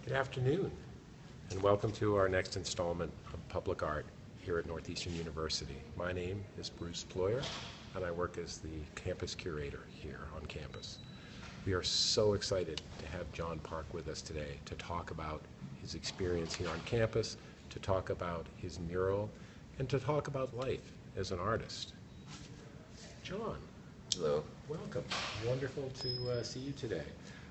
Good afternoon, and welcome to our next installment of Public Art here at Northeastern University. My name is Bruce Ployer, and I work as the Campus Curator here on campus. We are so excited to have John Park with us today to talk about his experience here on campus, to talk about his mural, and to talk about life as an artist. John. Hello. Welcome. Wonderful to see you today.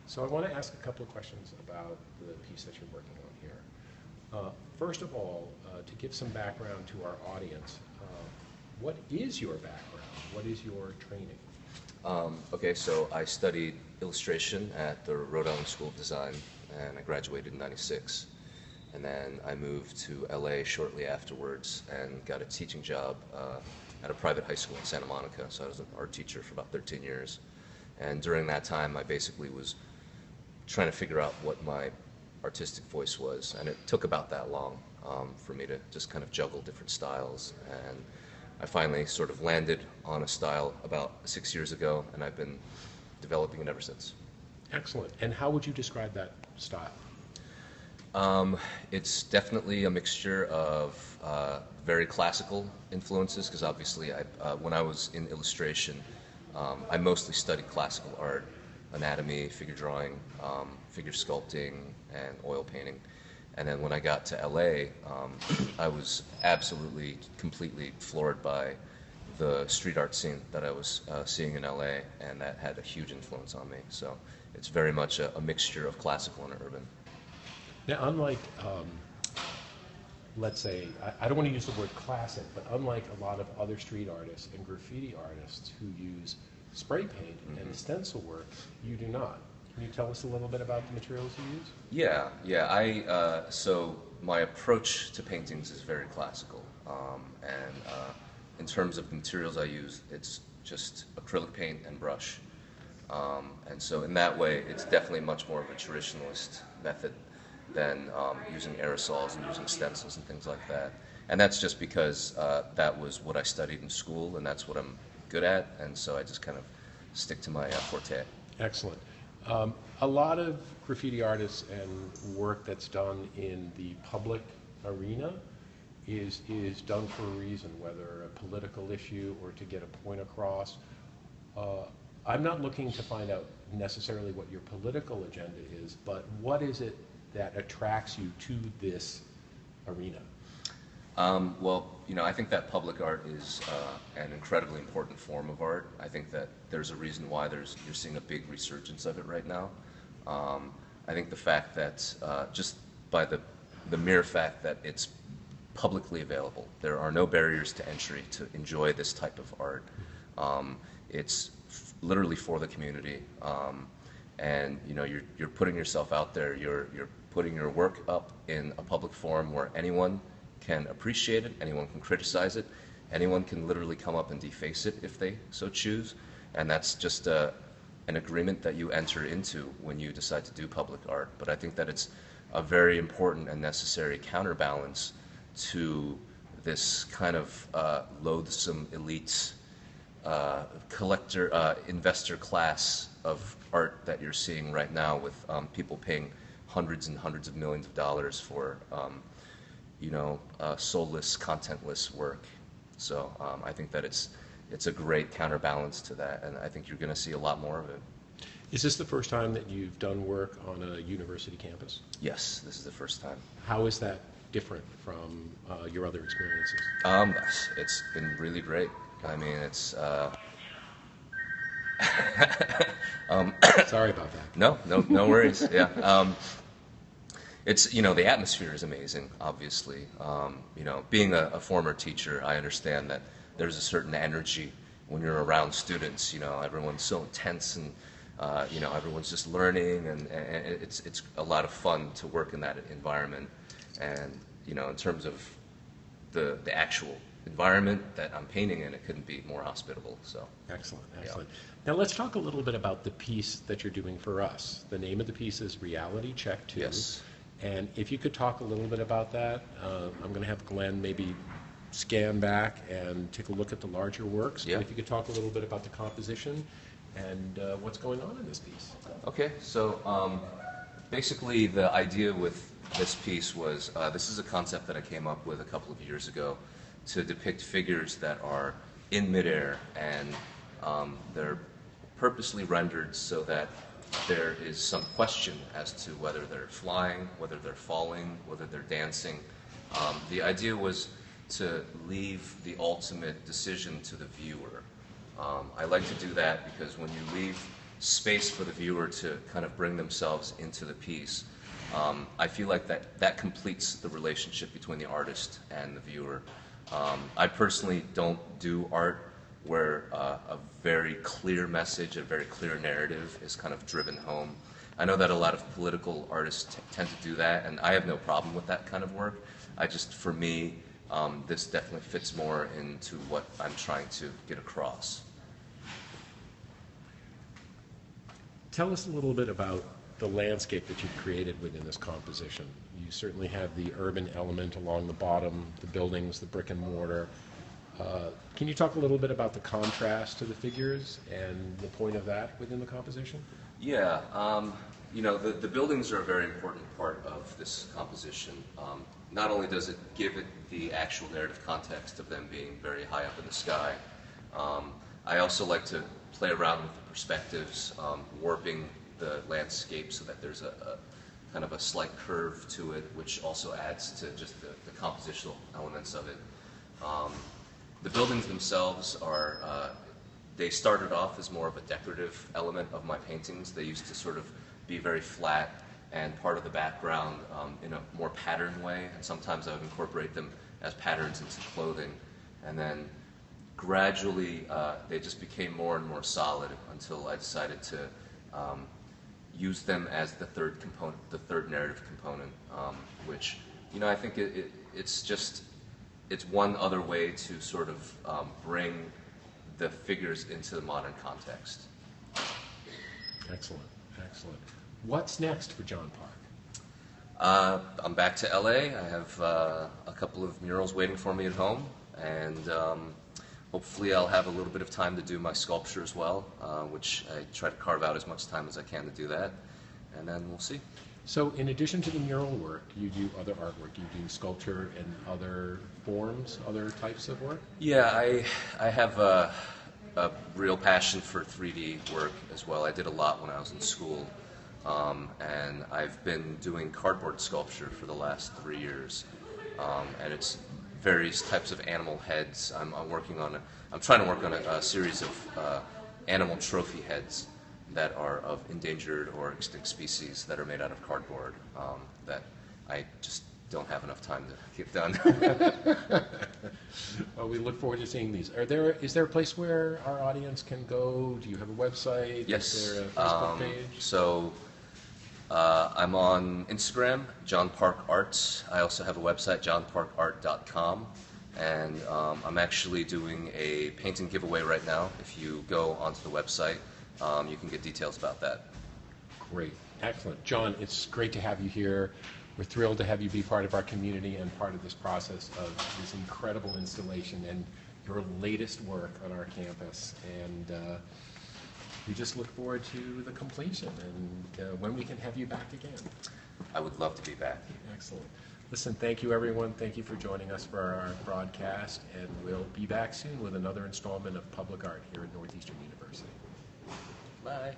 So I want to ask a couple of questions about the piece that you're working on here. First of all, to give some background to our audience, what is your background? What is your training? Okay, so I studied illustration at the Rhode Island School of Design, and I graduated in '96. And then I moved to LA shortly afterwards and got a teaching job at a private high school in Santa Monica. So I was an art teacher for about 13 years. And during that time, I basically was trying to figure out what my artistic voice was. And it took about that long for me to just kind of juggle different styles. And I finally sort of landed on a style about 6 years ago, and I've been developing it ever since. Excellent. And how would you describe that style? It's definitely a mixture of very classical influences, because obviously when I was in illustration, I mostly studied classical art, anatomy, figure drawing, figure sculpting, and oil painting. And then when I got to LA, I was absolutely, completely floored by the street art scene that I was seeing in LA, and that had a huge influence on me. So it's very much a mixture of classical and urban. Now, unlike, let's say, I don't want to use the word classic, but unlike a lot of other street artists and graffiti artists who use spray paint and stencil work, you do not. Can you tell us a little bit about the materials you use? Yeah. So my approach to paintings is very classical. And in terms of the materials I use, it's just acrylic paint and brush. And so in that way, it's definitely much more of a traditionalist method than using aerosols and using stencils and things like that. And that's just because that was what I studied in school, and that's what I'm good at, and so I just kind of stick to my forte. Excellent. A lot of graffiti artists and work that's done in the public arena is done for a reason, whether a political issue or to get a point across. I'm not looking to find out necessarily what your political agenda is, but what is it that attracts you to this arena? Well, I think that public art is an incredibly important form of art. I think that there's a reason why you're seeing a big resurgence of it right now. I think the fact that just by the mere fact that it's publicly available, there are no barriers to entry to enjoy this type of art. It's literally for the community, and you're putting yourself out there. You're putting your work up in a public forum where anyone can appreciate it, anyone can criticize it, anyone can literally come up and deface it if they so choose, and that's just an agreement that you enter into when you decide to do public art. But I think that it's a very important and necessary counterbalance to this kind of loathsome elite collector, investor class of art that you're seeing right now, with people paying hundreds and hundreds of millions of dollars for soulless, contentless work. So I think that it's a great counterbalance to that, and I think you're going to see a lot more of it. Is this the first time that you've done work on a university campus? Yes, this is the first time. How is that different from your other experiences? It's been really great. I mean, it's... Sorry about that. No worries. Yeah. It's, the atmosphere is amazing, obviously. Being a former teacher, I understand that there's a certain energy when you're around students. Everyone's so intense, and everyone's just learning, and it's a lot of fun to work in that environment. And in terms of the actual environment that I'm painting in, it couldn't be more hospitable. So excellent. Yeah. Now let's talk a little bit about the piece that you're doing for us. The name of the piece is Reality Check 2. Yes. And if you could talk a little bit about that, I'm going to have Glenn maybe scan back and take a look at the larger works. Yeah. But if you could talk a little bit about the composition and what's going on in this piece. Okay, so Basically, the idea with this piece was, this is a concept that I came up with a couple of years ago to depict figures that are in midair, and they're purposely rendered so that there is some question as to whether they're flying, whether they're falling, whether they're dancing. The idea was to leave the ultimate decision to the viewer. I like to do that because when you leave space for the viewer to kind of bring themselves into the piece, I feel like that completes the relationship between the artist and the viewer. I personally don't do art where a very clear message, a very clear narrative is kind of driven home. I know that a lot of political artists tend to do that, and I have no problem with that kind of work. For me, this definitely fits more into what I'm trying to get across. Tell us a little bit about the landscape that you've created within this composition. You certainly have the urban element along the bottom, the buildings, the brick and mortar. Can you talk a little bit about the contrast to the figures and the point of that within the composition? Yeah, the buildings are a very important part of this composition. Not only does it give it the actual narrative context of them being very high up in the sky, I also like to play around with the perspectives, warping the landscape so that there's a kind of a slight curve to it, which also adds to just the compositional elements of it. The buildings themselves they started off as more of a decorative element of my paintings. They used to sort of be very flat and part of the background in a more patterned way, and sometimes I would incorporate them as patterns into clothing. And then gradually they just became more and more solid until I decided to use them as the third component, the third narrative component, which, I think it's one other way to sort of bring the figures into the modern context. Excellent, excellent. What's next for John Park? I'm back to LA. I have a couple of murals waiting for me at home, and hopefully I'll have a little bit of time to do my sculpture as well, which I try to carve out as much time as I can to do that, and then we'll see. So in addition to the mural work, you do other artwork. You do sculpture and other forms, other types of work? Yeah, I have a real passion for 3D work as well. I did a lot when I was in school, and I've been doing cardboard sculpture for the last 3 years, and it's various types of animal heads. I'm trying to work on a series of animal trophy heads that are of endangered or extinct species that are made out of cardboard that I just don't have enough time to get done. Well, we look forward to seeing these. Is there a place where our audience can go? Do you have a website? Yes. Is there a Facebook page? So I'm on Instagram, John Park Arts. I also have a website, johnparkart.com. And I'm actually doing a painting giveaway right now. If you go onto the website, you can get details about that. Great. Excellent. John, it's great to have you here. We're thrilled to have you be part of our community and part of this process of this incredible installation and your latest work on our campus. And we just look forward to the completion and when we can have you back again. I would love to be back. Excellent. Listen, thank you, everyone. Thank you for joining us for our broadcast, and we'll be back soon with another installment of Public Art here at Northeastern University. Bye.